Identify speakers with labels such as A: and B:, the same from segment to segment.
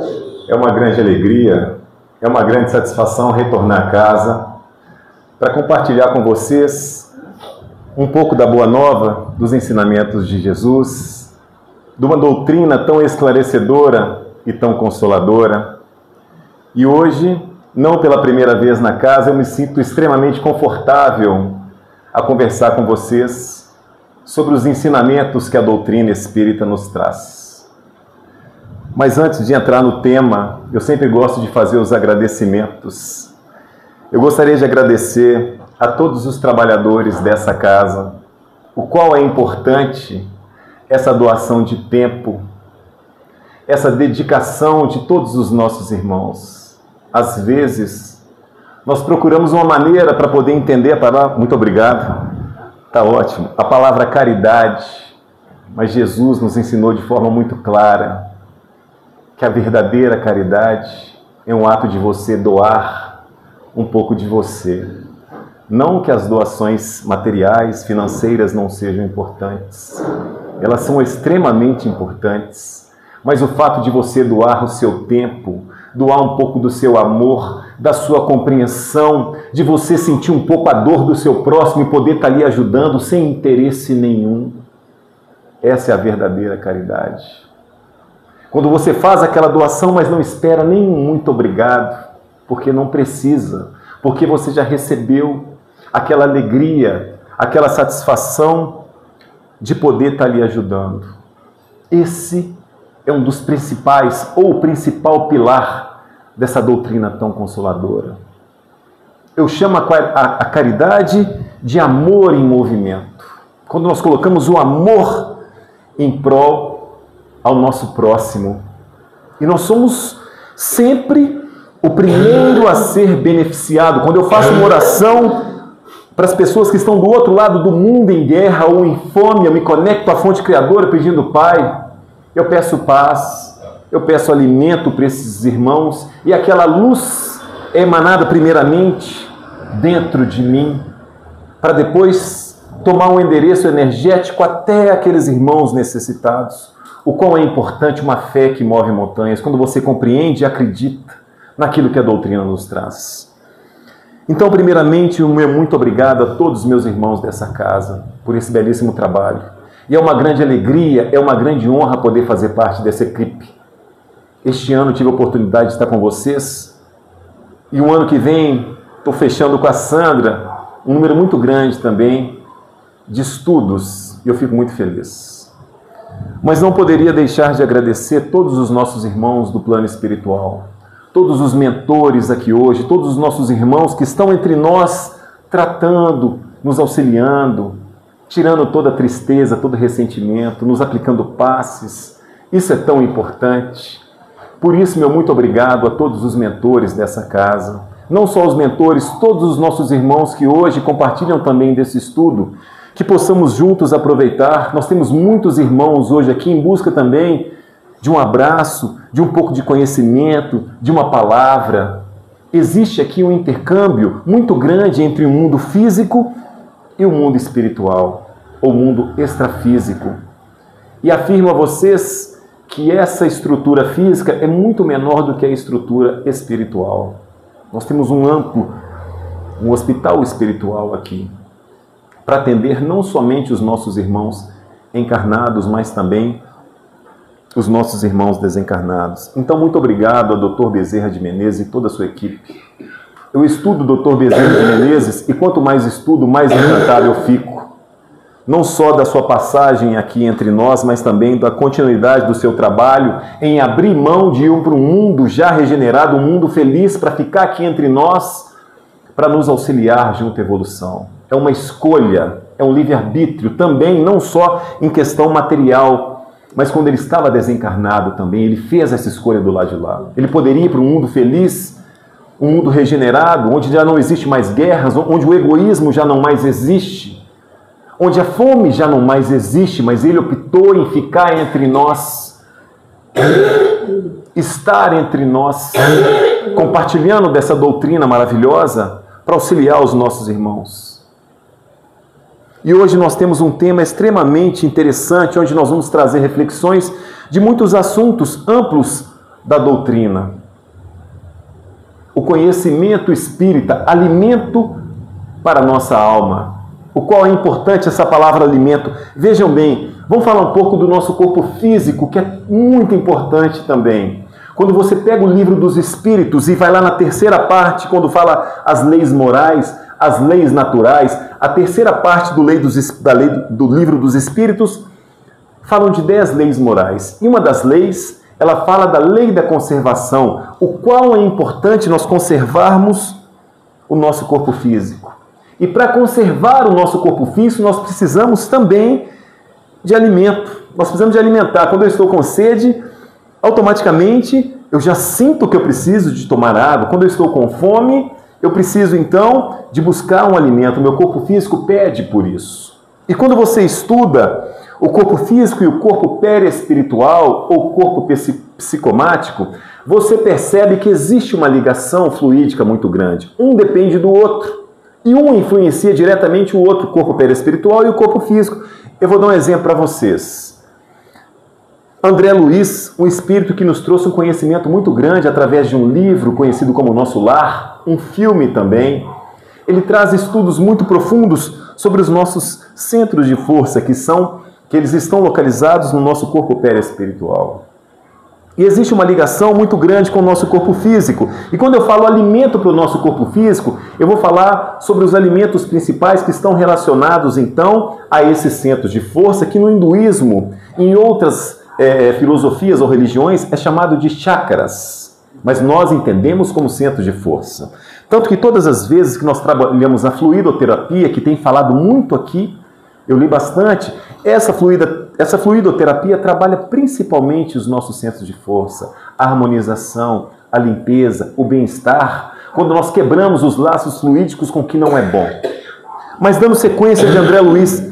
A: É uma grande alegria, é uma grande satisfação retornar a casa para compartilhar com vocês um pouco da boa nova, dos ensinamentos de Jesus, de uma doutrina tão esclarecedora e tão consoladora. E hoje, não pela primeira vez na casa, eu me sinto extremamente confortável a conversar com vocês sobre os ensinamentos que a doutrina espírita nos traz. Mas antes de entrar no tema, eu sempre gosto de fazer os agradecimentos. Eu gostaria de agradecer a todos os trabalhadores dessa casa, o qual é importante essa doação de tempo, essa dedicação de todos os nossos irmãos. Às vezes, nós procuramos uma maneira para poder entender a palavra. Muito obrigado, está ótimo. A palavra caridade, mas Jesus nos ensinou de forma muito clara que a verdadeira caridade é um ato de você doar um pouco de você. Não que as doações materiais, financeiras não sejam importantes. Elas são extremamente importantes. Mas o fato de você doar o seu tempo, doar um pouco do seu amor, da sua compreensão, de você sentir um pouco a dor do seu próximo e poder estar ali ajudando sem interesse nenhum. Essa é a verdadeira caridade. Quando você faz aquela doação, mas não espera nem um muito obrigado, porque não precisa, porque você já recebeu aquela alegria, aquela satisfação de poder estar ali ajudando. Esse é um dos principais, ou o principal pilar dessa doutrina tão consoladora. Eu chamo a caridade de amor em movimento. Quando nós colocamos o amor em prol ao nosso próximo. E nós somos sempre o primeiro a ser beneficiado. Quando eu faço uma oração para as pessoas que estão do outro lado do mundo em guerra ou em fome, eu me conecto à fonte criadora pedindo Pai, eu peço paz, eu peço alimento para esses irmãos e aquela luz é emanada primeiramente dentro de mim para depois tomar um endereço energético até aqueles irmãos necessitados. O qual é importante uma fé que move montanhas, quando você compreende e acredita naquilo que a doutrina nos traz. Então, primeiramente, o meu muito obrigado a todos os meus irmãos dessa casa por esse belíssimo trabalho. E é uma grande alegria, é uma grande honra poder fazer parte dessa equipe. Este ano tive a oportunidade de estar com vocês e o ano que vem estou fechando com a Sandra um número muito grande também de estudos e eu fico muito feliz. Mas não poderia deixar de agradecer todos os nossos irmãos do plano espiritual, todos os mentores aqui hoje, todos os nossos irmãos que estão entre nós tratando, nos auxiliando, tirando toda a tristeza, todo ressentimento, nos aplicando passes. Isso é tão importante. Por isso, meu muito obrigado a todos os mentores dessa casa. Não só os mentores, todos os nossos irmãos que hoje compartilham também desse estudo, que possamos juntos aproveitar. Nós temos muitos irmãos hoje aqui em busca também de um abraço, de um pouco de conhecimento, de uma palavra. Existe aqui um intercâmbio muito grande entre o mundo físico e o mundo espiritual, ou mundo extrafísico. E afirmo a vocês que essa estrutura física é muito menor do que a estrutura espiritual. Nós temos um hospital espiritual aqui, para atender não somente os nossos irmãos encarnados, mas também os nossos irmãos desencarnados. Então, muito obrigado ao Dr. Bezerra de Menezes e toda a sua equipe. Eu estudo o Dr. Bezerra de Menezes e quanto mais estudo, mais encantado eu fico. Não só da sua passagem aqui entre nós, mas também da continuidade do seu trabalho em abrir mão de ir para um mundo já regenerado, um mundo feliz, para ficar aqui entre nós, para nos auxiliar junto à evolução. É uma escolha, é um livre-arbítrio também, não só em questão material, mas quando ele estava desencarnado também, ele fez essa escolha do lado de lá. Ele poderia ir para um mundo feliz, um mundo regenerado, onde já não existe mais guerras, onde o egoísmo já não mais existe, onde a fome já não mais existe, mas ele optou em ficar entre nós, estar entre nós, compartilhando dessa doutrina maravilhosa para auxiliar os nossos irmãos. E hoje nós temos um tema extremamente interessante, onde nós vamos trazer reflexões de muitos assuntos amplos da doutrina. O conhecimento espírita, alimento para a nossa alma. O qual é importante essa palavra alimento. Vejam bem, vamos falar um pouco do nosso corpo físico, que é muito importante também. Quando você pega o livro dos Espíritos e vai lá na terceira parte, quando fala as leis morais, as leis naturais, a terceira parte do livro dos Espíritos, falam de 10 leis morais. E uma das leis, ela fala da lei da conservação, o qual é importante nós conservarmos o nosso corpo físico. E para conservar o nosso corpo físico, nós precisamos também de alimento. Nós precisamos de alimentar. Quando eu estou com sede, automaticamente eu já sinto que eu preciso de tomar água. Quando eu estou com fome, eu preciso então de buscar um alimento. O meu corpo físico pede por isso. E quando você estuda o corpo físico e o corpo perispiritual ou corpo psicomático, você percebe que existe uma ligação fluídica muito grande. Um depende do outro. E um influencia diretamente o outro, o corpo perispiritual e o corpo físico. Eu vou dar um exemplo para vocês. André Luiz, um espírito que nos trouxe um conhecimento muito grande através de um livro conhecido como Nosso Lar, um filme também. Ele traz estudos muito profundos sobre os nossos centros de força, que eles estão localizados no nosso corpo perispiritual. E existe uma ligação muito grande com o nosso corpo físico. E quando eu falo alimento para o nosso corpo físico, eu vou falar sobre os alimentos principais que estão relacionados, então, a esses centros de força, que no hinduísmo, em outras filosofias ou religiões, é chamado de chakras. Mas nós entendemos como centros de força. Tanto que todas as vezes que nós trabalhamos a fluidoterapia, que tem falado muito aqui, eu li bastante, essa fluidoterapia trabalha principalmente os nossos centros de força, a harmonização, a limpeza, o bem-estar, quando nós quebramos os laços fluídicos com o que não é bom. Mas dando sequência de André Luiz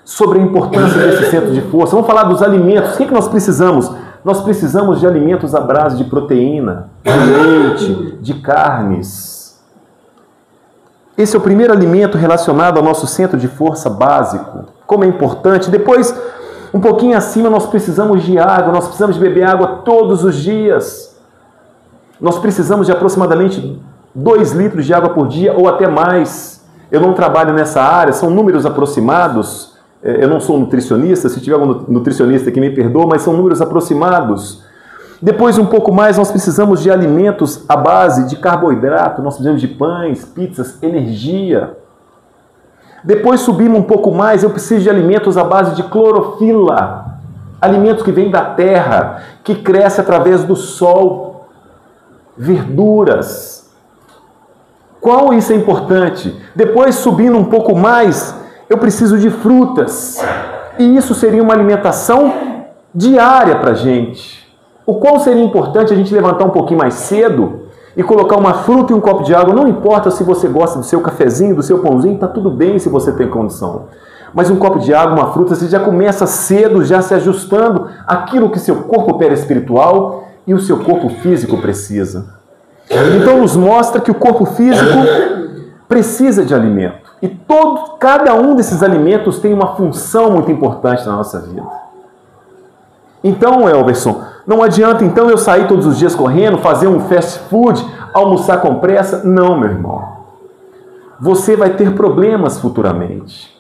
A: sobre a importância desse centro de força, vamos falar dos alimentos. O que nós precisamos? Nós precisamos de alimentos à base de proteína, de leite, de carnes. Esse é o primeiro alimento relacionado ao nosso centro de força básico. Como é importante. Depois, um pouquinho acima, nós precisamos de água. Nós precisamos de beber água todos os dias. Nós precisamos de aproximadamente 2 litros de água por dia ou até mais. Eu não trabalho nessa área, são números aproximados. Eu não sou nutricionista, se tiver algum nutricionista que me perdoa, mas são números aproximados. Depois, um pouco mais, nós precisamos de alimentos à base de carboidrato, nós precisamos de pães, pizzas, energia. Depois, subimos um pouco mais, eu preciso de alimentos à base de clorofila, alimentos que vêm da terra, que crescem através do sol, verduras. Qual isso é importante? Depois, subindo um pouco mais, eu preciso de frutas. E isso seria uma alimentação diária para a gente. O qual seria importante a gente levantar um pouquinho mais cedo e colocar uma fruta e um copo de água. Não importa se você gosta do seu cafezinho, do seu pãozinho, está tudo bem se você tem condição. Mas um copo de água, uma fruta, você já começa cedo, já se ajustando àquilo que seu corpo perispiritual e o seu corpo físico precisa. Então nos mostra que o corpo físico precisa de alimento. E cada um desses alimentos tem uma função muito importante na nossa vida. Então, Elverson, não adianta então eu sair todos os dias correndo, fazer um fast food, almoçar com pressa. Não, meu irmão. Você vai ter problemas futuramente.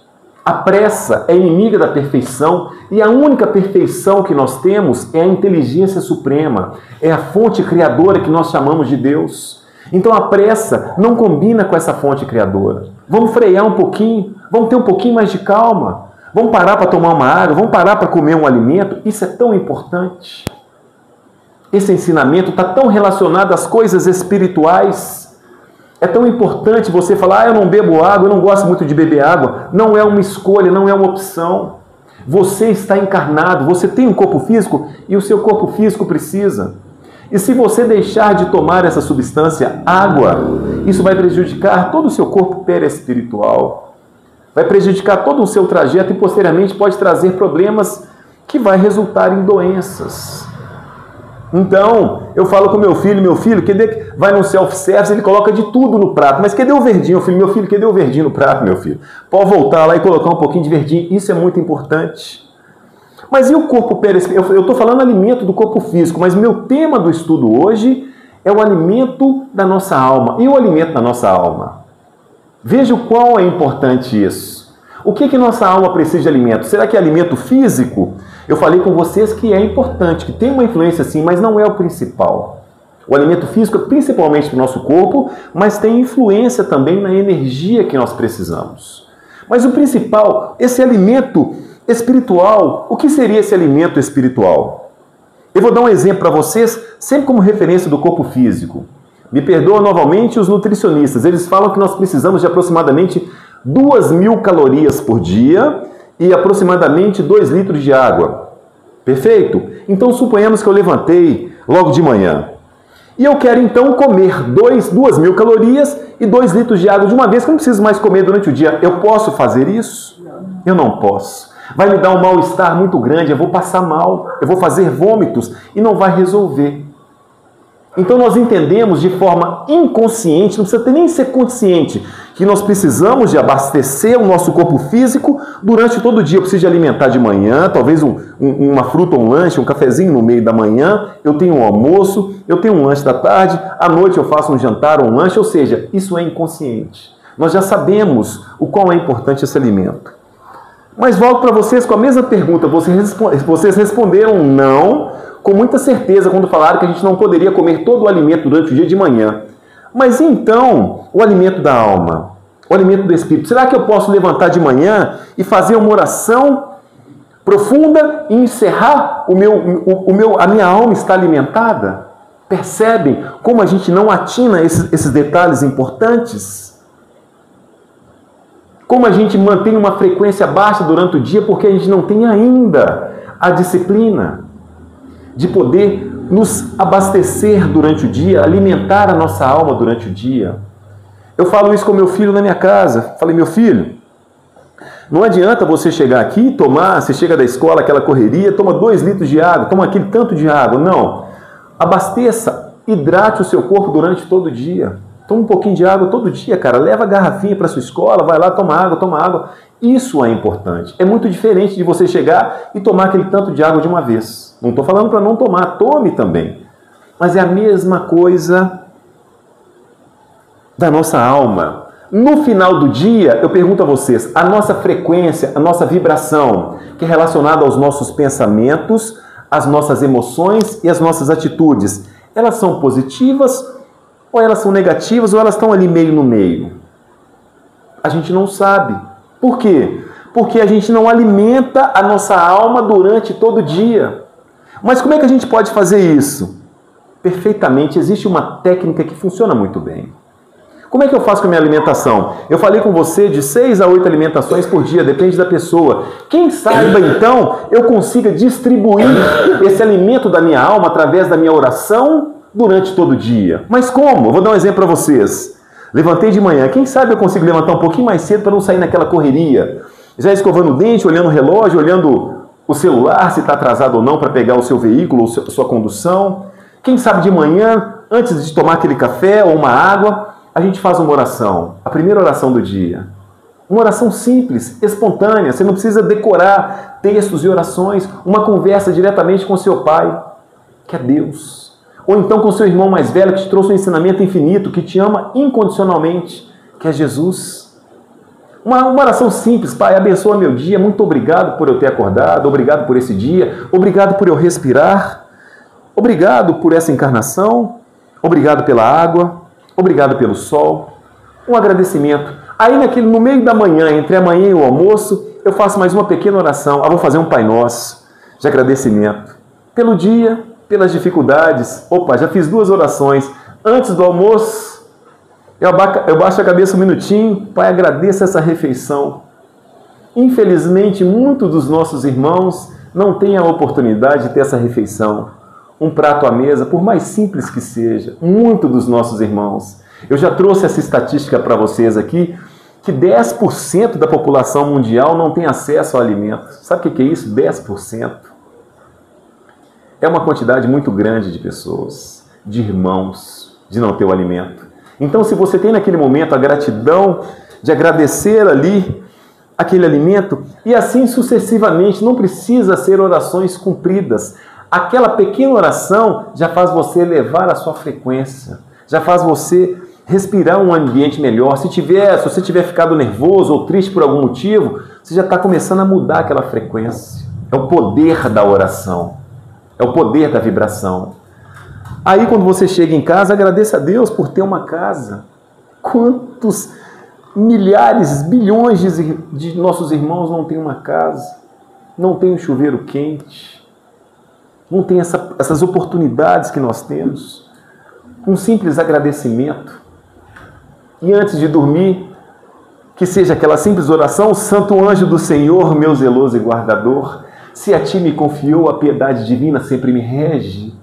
A: A pressa é inimiga da perfeição e a única perfeição que nós temos é a inteligência suprema, é a fonte criadora que nós chamamos de Deus. Então a pressa não combina com essa fonte criadora. Vamos frear um pouquinho, vamos ter um pouquinho mais de calma. Vamos parar para tomar uma água, vamos parar para comer um alimento. Isso é tão importante. Esse ensinamento está tão relacionado às coisas espirituais. É tão importante você falar, eu não bebo água, eu não gosto muito de beber água. Não é uma escolha, não é uma opção. Você está encarnado, você tem um corpo físico e o seu corpo físico precisa. E se você deixar de tomar essa substância, água, isso vai prejudicar todo o seu corpo perispiritual. Vai prejudicar todo o seu trajeto e posteriormente pode trazer problemas que vai resultar em doenças. Então, eu falo com meu filho, vai no self-service, ele coloca de tudo no prato. Mas cadê o verdinho, filho? Meu filho, cadê o verdinho no prato, meu filho? Pode voltar lá e colocar um pouquinho de verdinho. Isso é muito importante. Mas e o corpo perispírito? Eu estou falando alimento do corpo físico, mas meu tema do estudo hoje é o alimento da nossa alma. E o alimento da nossa alma? Veja o quão é importante isso. O que nossa alma precisa de alimento? Será que é alimento físico? Eu falei com vocês que é importante, que tem uma influência sim, mas não é o principal. O alimento físico é principalmente para o nosso corpo, mas tem influência também na energia que nós precisamos. Mas o principal, esse alimento espiritual, o que seria esse alimento espiritual? Eu vou dar um exemplo para vocês, sempre como referência do corpo físico. Me perdoam novamente os nutricionistas, eles falam que nós precisamos de aproximadamente 2.000 calorias por dia e aproximadamente 2 litros de água. Perfeito? Então suponhamos que eu levantei logo de manhã. E eu quero então comer 2.000 calorias e 2 litros de água de uma vez, que eu não preciso mais comer durante o dia. Eu posso fazer isso? Eu não posso. Vai me dar um mal-estar muito grande, eu vou passar mal, eu vou fazer vômitos e não vai resolver. Então nós entendemos de forma inconsciente, não precisa nem ser consciente, que nós precisamos de abastecer o nosso corpo físico durante todo o dia. Eu preciso de alimentar de manhã, talvez uma fruta ou um lanche, um cafezinho no meio da manhã, eu tenho um almoço, eu tenho um lanche da tarde, à noite eu faço um jantar ou um lanche, ou seja, isso é inconsciente. Nós já sabemos o qual é importante esse alimento. Mas volto para vocês com a mesma pergunta, vocês responderam não, com muita certeza quando falaram que a gente não poderia comer todo o alimento durante o dia de manhã. Mas então, o alimento da alma, o alimento do espírito, será que eu posso levantar de manhã e fazer uma oração profunda e encerrar a minha alma está alimentada? Percebem como a gente não atina esses detalhes importantes? Como a gente mantém uma frequência baixa durante o dia porque a gente não tem ainda a disciplina de poder nos abastecer durante o dia, alimentar a nossa alma durante o dia. Eu falo isso com meu filho na minha casa. Falei, meu filho, não adianta você chegar aqui e tomar, você chega da escola, aquela correria, toma 2 litros de água, toma aquele tanto de água. Não. Abasteça, hidrate o seu corpo durante todo o dia. Toma um pouquinho de água todo dia, cara. Leva a garrafinha para sua escola, vai lá, toma água, toma água. Isso é importante. É muito diferente de você chegar e tomar aquele tanto de água de uma vez. Não estou falando para não tomar, tome também. Mas é a mesma coisa da nossa alma. No final do dia, eu pergunto a vocês, a nossa frequência, a nossa vibração, que é relacionada aos nossos pensamentos, às nossas emoções e às nossas atitudes, elas são positivas ou elas são negativas ou elas estão ali meio no meio? A gente não sabe. Por quê? Porque a gente não alimenta a nossa alma durante todo o dia. Mas como é que a gente pode fazer isso? Perfeitamente, existe uma técnica que funciona muito bem. Como é que eu faço com a minha alimentação? Eu falei com você de 6 a 8 alimentações por dia, depende da pessoa. Quem saiba, então, eu consiga distribuir esse alimento da minha alma através da minha oração durante todo o dia. Mas como? Eu vou dar um exemplo para vocês. Levantei de manhã, quem sabe eu consigo levantar um pouquinho mais cedo para não sair naquela correria. Já escovando o dente, olhando o relógio, olhando o celular, se está atrasado ou não para pegar o seu veículo, sua condução. Quem sabe de manhã, antes de tomar aquele café ou uma água, a gente faz uma oração, a primeira oração do dia. Uma oração simples, espontânea, você não precisa decorar textos e orações, uma conversa diretamente com seu pai, que é Deus. Ou então com seu irmão mais velho, que te trouxe um ensinamento infinito, que te ama incondicionalmente, que é Jesus. Uma oração simples, Pai, abençoa meu dia, muito obrigado por eu ter acordado, obrigado por esse dia, obrigado por eu respirar, obrigado por essa encarnação, obrigado pela água, obrigado pelo sol, um agradecimento. Aí no meio da manhã, entre a manhã e o almoço, eu faço mais uma pequena oração. Vou fazer um Pai Nosso de agradecimento. Pelo dia, pelas dificuldades. Opa, já fiz 2 orações. Antes do almoço, eu baixo a cabeça um minutinho. Pai, agradeço essa refeição. Infelizmente, muitos dos nossos irmãos não têm a oportunidade de ter essa refeição. Um prato à mesa, por mais simples que seja, muitos dos nossos irmãos. Eu já trouxe essa estatística para vocês aqui, que 10% da população mundial não tem acesso ao alimento. Sabe o que é isso? 10%. É uma quantidade muito grande de pessoas, de irmãos, de não ter o alimento. Então, se você tem naquele momento a gratidão de agradecer ali aquele alimento, e assim sucessivamente. Não precisa ser orações compridas. Aquela pequena oração já faz você elevar a sua frequência, já faz você respirar um ambiente melhor. Se você tiver ficado nervoso ou triste por algum motivo, você já está começando a mudar aquela frequência. É o poder da oração, é o poder da vibração. Aí quando você chega em casa, agradeça a Deus por ter uma casa. Quantos milhares, bilhões de nossos irmãos não têm uma casa, não têm um chuveiro quente, não têm essas oportunidades que nós temos. Um simples agradecimento. E antes de dormir, que seja aquela simples oração: Santo anjo do Senhor, meu zeloso e guardador, se a ti me confiou a piedade divina, sempre me rege,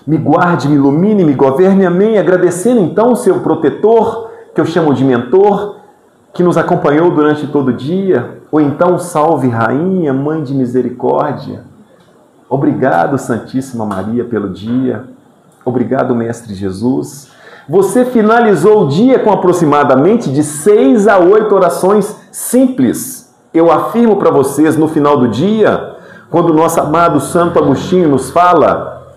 A: me guarde, me ilumine, me governe, amém. Agradecendo então o seu protetor, que eu chamo de mentor, que nos acompanhou durante todo o dia. Ou então, salve Rainha, Mãe de Misericórdia. Obrigado, Santíssima Maria, pelo dia. Obrigado, Mestre Jesus. Você finalizou o dia com aproximadamente de 6 a 8 orações simples. Eu afirmo para vocês, no final do dia, quando o nosso amado Santo Agostinho nos fala,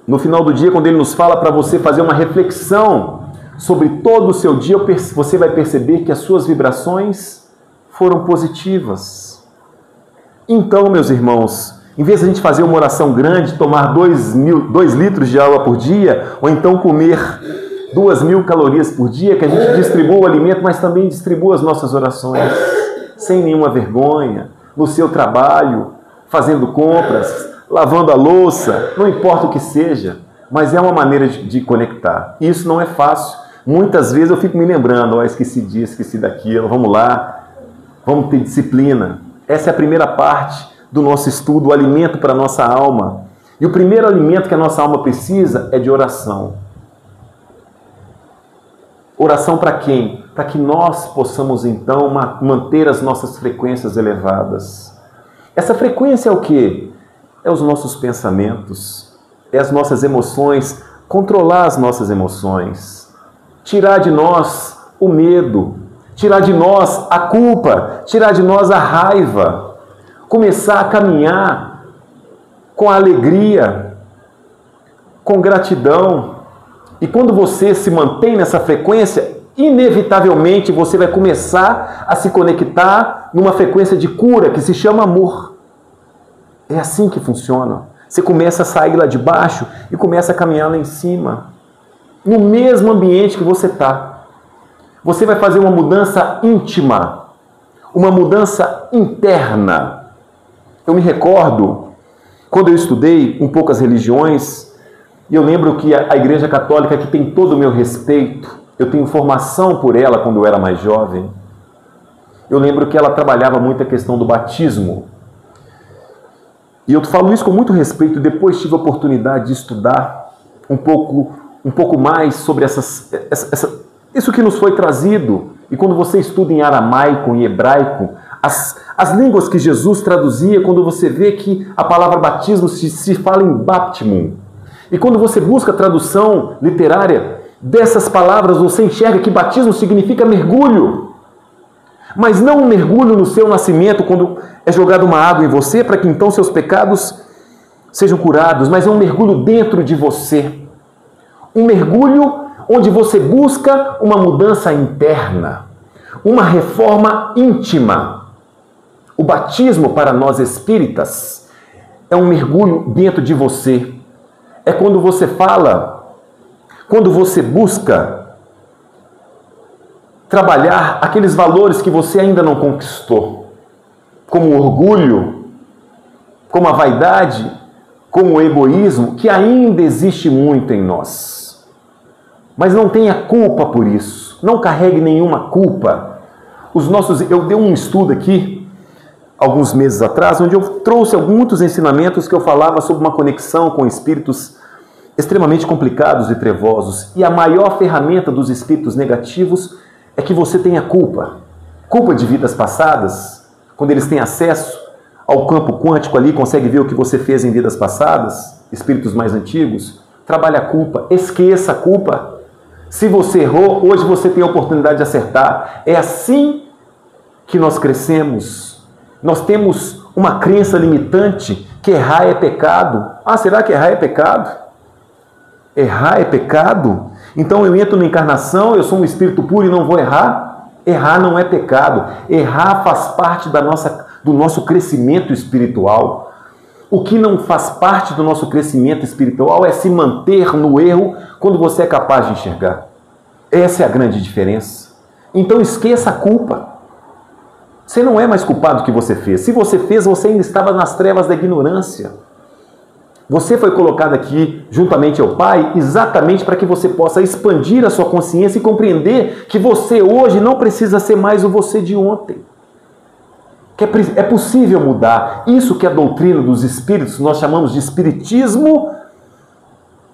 A: no final do dia, quando ele nos fala para você fazer uma reflexão sobre todo o seu dia, você vai perceber que as suas vibrações foram positivas. Então, meus irmãos, em vez de a gente fazer uma oração grande, tomar 2 litros de água por dia, ou então comer 2.000 calorias por dia, que a gente distribua o alimento, mas também distribua as nossas orações, sem nenhuma vergonha, no seu trabalho, fazendo compras, lavando a louça, não importa o que seja, mas é uma maneira de conectar. E isso não é fácil. Muitas vezes eu fico me lembrando: esqueci disso, esqueci daquilo, vamos lá, vamos ter disciplina. Essa é a primeira parte do nosso estudo, o alimento para a nossa alma. E o primeiro alimento que a nossa alma precisa é de oração. Oração para quem? Para que nós possamos então manter as nossas frequências elevadas. Essa frequência é o quê? É os nossos pensamentos, é as nossas emoções, controlar as nossas emoções, tirar de nós o medo, tirar de nós a culpa, tirar de nós a raiva, começar a caminhar com alegria, com gratidão. E quando você se mantém nessa frequência, inevitavelmente você vai começar a se conectar numa frequência de cura que se chama amor. É assim que funciona. Você começa a sair lá de baixo e começa a caminhar lá em cima, no mesmo ambiente que você está. Você vai fazer uma mudança íntima, uma mudança interna. Eu me recordo, quando eu estudei um pouco as religiões, e eu lembro que a Igreja Católica, que tem todo o meu respeito, eu tenho formação por ela quando eu era mais jovem, eu lembro que ela trabalhava muito a questão do batismo. E eu falo isso com muito respeito. Depois tive a oportunidade de estudar um pouco mais sobre isso que nos foi trazido. E quando você estuda em aramaico, em hebraico, as línguas que Jesus traduzia, quando você vê que a palavra batismo se fala em baptimum. E quando você busca a tradução literária dessas palavras, você enxerga que batismo significa mergulho. Mas não um mergulho no seu nascimento, quando é jogada uma água em você, para que então seus pecados sejam curados, mas é um mergulho dentro de você. Um mergulho onde você busca uma mudança interna, uma reforma íntima. O batismo, para nós espíritas, é um mergulho dentro de você. É quando você fala, quando você busca trabalhar aqueles valores que você ainda não conquistou, como o orgulho, como a vaidade, como o egoísmo, que ainda existe muito em nós. Mas não tenha culpa por isso, não carregue nenhuma culpa. Eu dei um estudo aqui, alguns meses atrás, onde eu trouxe muitos ensinamentos que eu falava sobre uma conexão com espíritos extremamente complicados e trevosos. E a maior ferramenta dos espíritos negativos é que você tenha culpa. Culpa de vidas passadas, quando eles têm acesso ao campo quântico ali, consegue ver o que você fez em vidas passadas, espíritos mais antigos, trabalha a culpa, esqueça a culpa. Se você errou, hoje você tem a oportunidade de acertar. É assim que nós crescemos, nós temos uma crença limitante que errar é pecado. Ah, será que errar é pecado? Errar é pecado? Então eu entro na encarnação, eu sou um espírito puro e não vou errar? Errar não é pecado. Errar faz parte do nosso crescimento espiritual. O que não faz parte do nosso crescimento espiritual é se manter no erro quando você é capaz de enxergar. Essa é a grande diferença. Então esqueça a culpa. Você não é mais culpado do que você fez. Se você fez, você ainda estava nas trevas da ignorância. Você foi colocado aqui juntamente ao Pai exatamente para que você possa expandir a sua consciência e compreender que você hoje não precisa ser mais o você de ontem. Que é possível mudar. Isso que a doutrina dos espíritos, nós chamamos de espiritismo,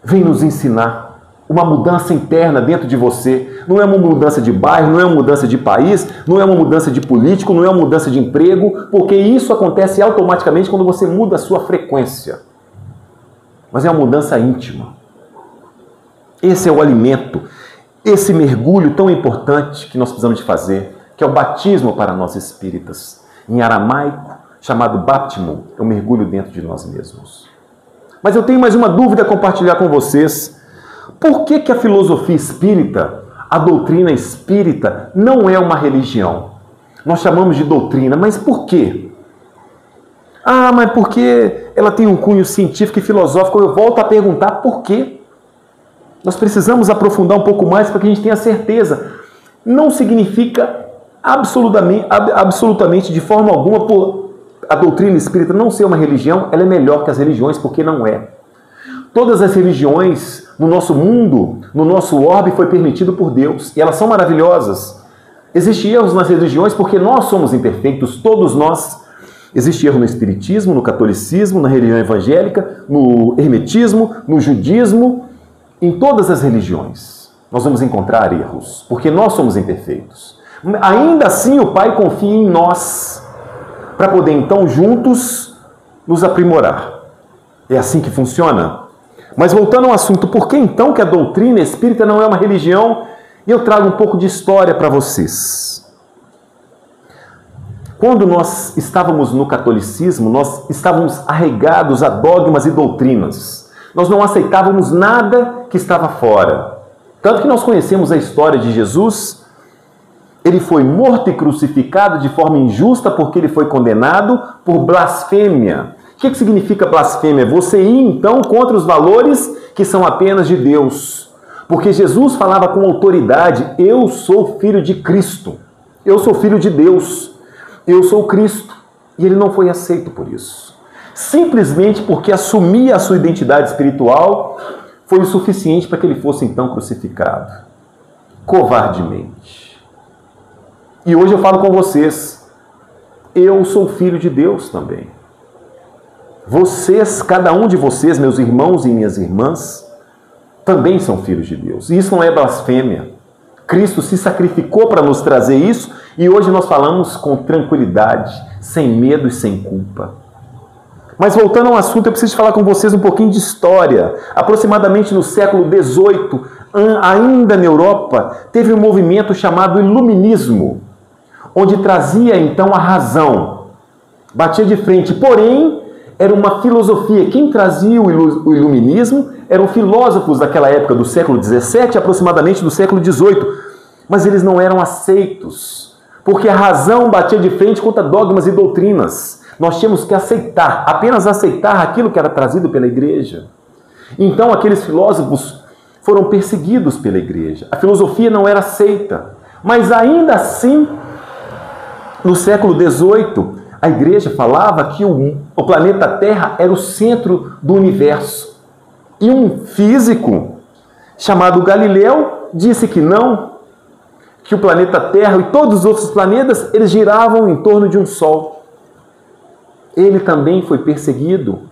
A: vem nos ensinar. Uma mudança interna dentro de você. Não é uma mudança de bairro, não é uma mudança de país, não é uma mudança de político, não é uma mudança de emprego, porque isso acontece automaticamente quando você muda a sua frequência. Mas é uma mudança íntima. Esse é o alimento, esse mergulho tão importante que nós precisamos de fazer, que é o batismo para nós espíritas. Em aramaico, chamado baptismo, é o mergulho dentro de nós mesmos. Mas eu tenho mais uma dúvida a compartilhar com vocês. Por que a filosofia espírita, a doutrina espírita, não é uma religião? Nós chamamos de doutrina, mas por quê? Ah, mas porque ela tem um cunho científico e filosófico. Eu volto a perguntar por quê. Nós precisamos aprofundar um pouco mais para que a gente tenha certeza. Não significa absolutamente de forma alguma por a doutrina espírita não ser uma religião, ela é melhor que as religiões, porque não é. Todas as religiões no nosso mundo, no nosso orbe, foi permitido por Deus. E elas são maravilhosas. Existem erros nas religiões porque nós somos imperfeitos, todos nós. Existe erro no espiritismo, no catolicismo, na religião evangélica, no hermetismo, no judismo. Em todas as religiões nós vamos encontrar erros, porque nós somos imperfeitos. Ainda assim o Pai confia em nós, para poder então juntos nos aprimorar. É assim que funciona? Mas voltando ao assunto, por que então que a doutrina espírita não é uma religião? E eu trago um pouco de história para vocês. Quando nós estávamos no catolicismo, nós estávamos arraigados a dogmas e doutrinas. Nós não aceitávamos nada que estava fora. Tanto que nós conhecemos a história de Jesus. Ele foi morto e crucificado de forma injusta porque ele foi condenado por blasfêmia. O que significa blasfêmia? Você ir, então, contra os valores que são apenas de Deus. Porque Jesus falava com autoridade, eu sou filho de Cristo. Eu sou filho de Deus. Eu sou Cristo. E ele não foi aceito por isso. Simplesmente porque assumir a sua identidade espiritual foi o suficiente para que ele fosse, então, crucificado. Covardemente. E hoje eu falo com vocês, eu sou filho de Deus também. Vocês, cada um de vocês, meus irmãos e minhas irmãs, também são filhos de Deus. E isso não é blasfêmia. Cristo se sacrificou para nos trazer isso e hoje nós falamos com tranquilidade, sem medo e sem culpa. Mas voltando ao assunto, eu preciso falar com vocês um pouquinho de história. Aproximadamente no século XVIII, ainda na Europa, teve um movimento chamado Iluminismo, onde trazia então a razão, batia de frente, porém era uma filosofia. Quem trazia o iluminismo eram filósofos daquela época, do século XVII, aproximadamente do século XVIII, mas eles não eram aceitos, porque a razão batia de frente contra dogmas e doutrinas. Nós tínhamos que aceitar, apenas aceitar aquilo que era trazido pela igreja. Então aqueles filósofos foram perseguidos pela igreja. A filosofia não era aceita, mas ainda assim, no século XVIII, a igreja falava que o planeta Terra era o centro do universo. E um físico chamado Galileu disse que não, que o planeta Terra e todos os outros planetas, eles giravam em torno de um Sol. Ele também foi perseguido,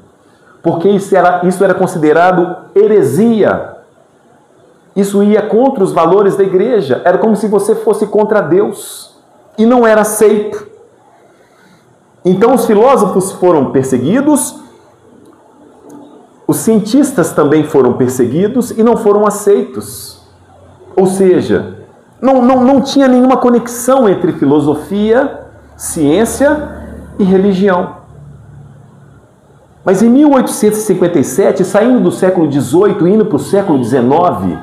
A: porque isso era considerado heresia. Isso ia contra os valores da igreja. Era como se você fosse contra Deus. E não era aceito. Então os filósofos foram perseguidos, os cientistas também foram perseguidos e não foram aceitos. Ou seja, não tinha nenhuma conexão entre filosofia ciência e religião. Mas em 1857, saindo do século XVIII e indo para o século XIX,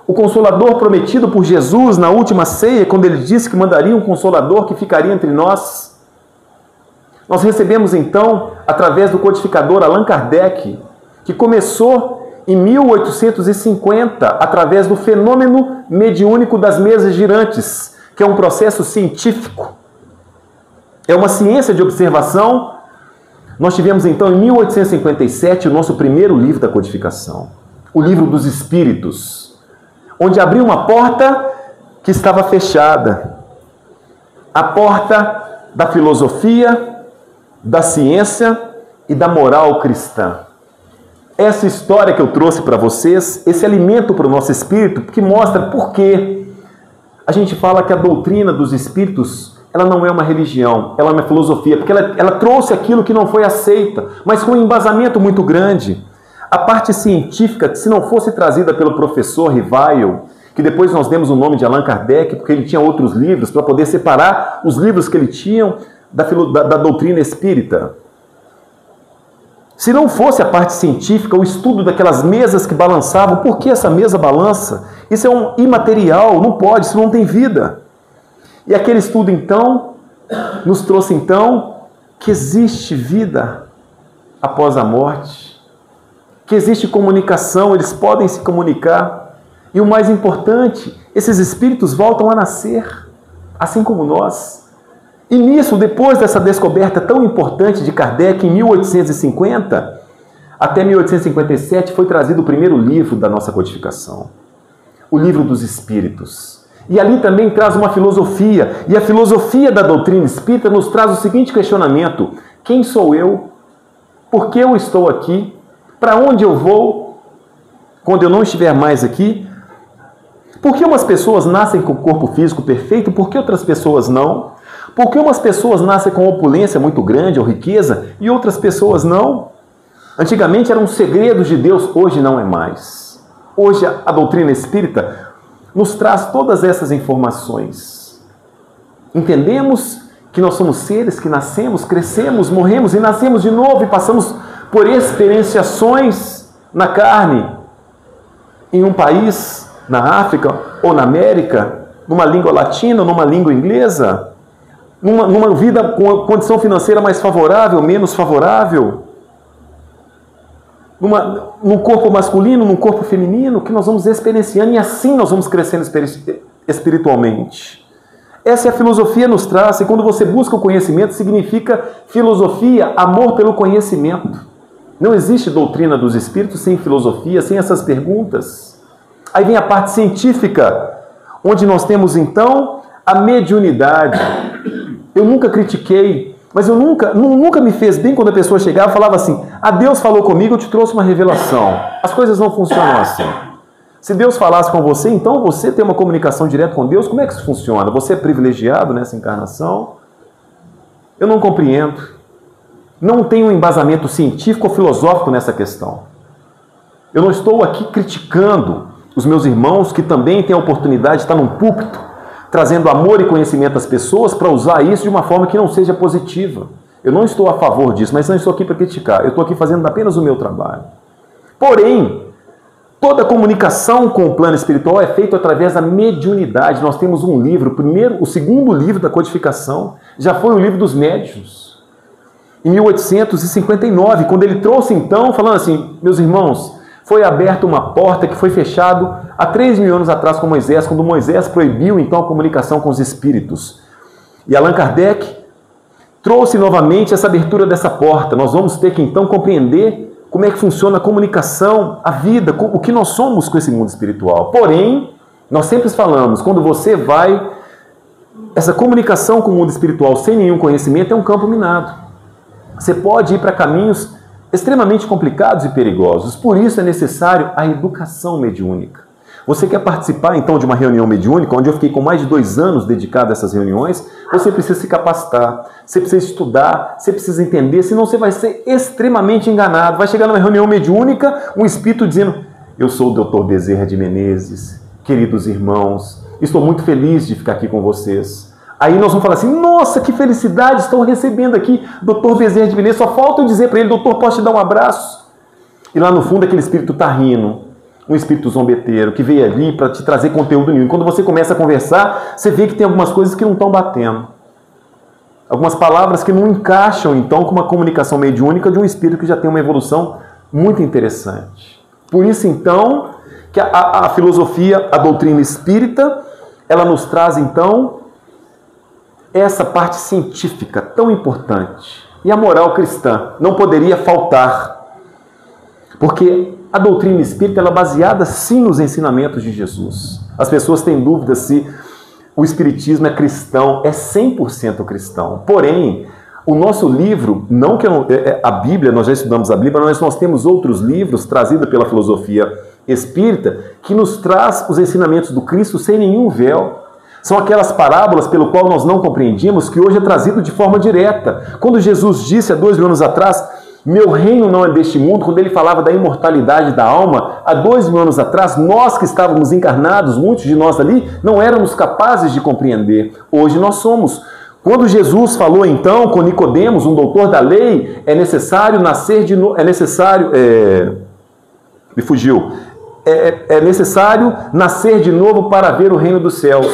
A: o Consolador prometido por Jesus na última ceia, quando ele disse que mandaria um Consolador que ficaria entre nós, nós recebemos então, através do codificador Allan Kardec, que começou em 1850, através do fenômeno mediúnico das mesas girantes, que é um processo científico, é uma ciência de observação. Nós tivemos então em 1857 o nosso primeiro livro da codificação, o Livro dos Espíritos, onde abriu uma porta que estava fechada, a porta da filosofia, da ciência e da moral cristã. Essa história que eu trouxe para vocês, esse alimento para o nosso espírito, que mostra por que a gente fala que a doutrina dos espíritos, ela não é uma religião, ela é uma filosofia, porque ela trouxe aquilo que não foi aceita, mas com um embasamento muito grande. A parte científica, que se não fosse trazida pelo professor Rivail, que depois nós demos o nome de Allan Kardec, porque ele tinha outros livros, para poder separar os livros que ele tinha da doutrina espírita. Se não fosse a parte científica, o estudo daquelas mesas que balançavam, por que essa mesa balança? Isso é um imaterial, não pode, isso não tem vida. E aquele estudo, então, nos trouxe, então, que existe vida após a morte, que existe comunicação, eles podem se comunicar. E o mais importante, esses espíritos voltam a nascer, assim como nós. E nisso, depois dessa descoberta tão importante de Kardec, em 1850, até 1857, foi trazido o primeiro livro da nossa codificação, o Livro dos Espíritos. E ali também traz uma filosofia, e a filosofia da doutrina espírita nos traz o seguinte questionamento: quem sou eu? Por que eu estou aqui? Para onde eu vou quando eu não estiver mais aqui? Por que umas pessoas nascem com o corpo físico perfeito, por que outras pessoas não? Por que umas pessoas nascem com opulência muito grande ou riqueza e outras pessoas não? Antigamente eram segredos de Deus, hoje não é mais. Hoje a doutrina espírita nos traz todas essas informações. Entendemos que nós somos seres que nascemos, crescemos, morremos e nascemos de novo e passamos por experienciações na carne, em um país, na África ou na América, numa língua latina ou numa língua inglesa, numa vida com condição financeira mais favorável, menos favorável, num corpo masculino, num corpo feminino, que nós vamos experienciando e assim nós vamos crescendo espiritualmente. Essa é a filosofia nos traz, e quando você busca o conhecimento, significa filosofia, amor pelo conhecimento. Não existe doutrina dos espíritos sem filosofia, sem essas perguntas. Aí vem a parte científica, onde nós temos então a mediunidade. Eu nunca critiquei, mas eu nunca me fez bem quando a pessoa chegava e falava assim: Deus falou comigo, eu te trouxe uma revelação. As coisas não funcionam assim. Se Deus falasse com você, então você tem uma comunicação direta com Deus, como é que isso funciona? Você é privilegiado nessa encarnação? Eu não compreendo. Não tenho um embasamento científico ou filosófico nessa questão. Eu não estou aqui criticando os meus irmãos que também têm a oportunidade de estar num púlpito, trazendo amor e conhecimento às pessoas para usar isso de uma forma que não seja positiva. Eu não estou a favor disso, mas não estou aqui para criticar. Eu estou aqui fazendo apenas o meu trabalho. Porém, toda comunicação com o plano espiritual é feita através da mediunidade. Nós temos um livro, o segundo livro da codificação, já foi o Livro dos Médiuns, em 1859, quando ele trouxe então, falando assim: meus irmãos, foi aberta uma porta que foi fechado há 3.000 anos atrás com Moisés, quando Moisés proibiu então a comunicação com os espíritos. E Allan Kardec trouxe novamente essa abertura dessa porta. Nós vamos ter que então compreender como é que funciona a comunicação, a vida, o que nós somos com esse mundo espiritual. Porém, nós sempre falamos, quando você vai, essa comunicação com o mundo espiritual sem nenhum conhecimento é um campo minado. Você pode ir para caminhos extremamente complicados e perigosos. Por isso é necessário a educação mediúnica. Você quer participar então de uma reunião mediúnica, onde eu fiquei com mais de 2 anos dedicado a essas reuniões, você precisa se capacitar, você precisa estudar, você precisa entender, senão você vai ser extremamente enganado. Vai chegar numa reunião mediúnica, um espírito dizendo: eu sou o Dr. Bezerra de Menezes, queridos irmãos, estou muito feliz de ficar aqui com vocês. Aí nós vamos falar assim, nossa, que felicidade, estou recebendo aqui Dr. Bezerra de Menezes, só falta eu dizer para ele, doutor, posso te dar um abraço? E lá no fundo aquele espírito está rindo, um espírito zombeteiro, que veio ali para te trazer conteúdo nenhum. E quando você começa a conversar, você vê que tem algumas coisas que não estão batendo. Algumas palavras que não encaixam, então, com uma comunicação mediúnica de um espírito que já tem uma evolução muito interessante. Por isso, então, que a filosofia, a doutrina espírita, ela nos traz, então, essa parte científica tão importante. E a moral cristã não poderia faltar. Porque a doutrina espírita ela é baseada, sim, nos ensinamentos de Jesus. As pessoas têm dúvida se o espiritismo é cristão, é 100% cristão. Porém, o nosso livro, não que a Bíblia, nós já estudamos a Bíblia, mas nós temos outros livros trazidos pela filosofia espírita que nos traz os ensinamentos do Cristo sem nenhum véu. São aquelas parábolas pelo qual nós não compreendíamos, que hoje é trazido de forma direta. Quando Jesus disse há 2000 anos atrás, meu reino não é deste mundo, quando ele falava da imortalidade da alma, há 2000 anos atrás, nós que estávamos encarnados, muitos de nós ali, não éramos capazes de compreender. Hoje nós somos. Quando Jesus falou então com Nicodemos, um doutor da lei, é necessário nascer de novo, é necessário nascer de novo para ver o reino dos céus.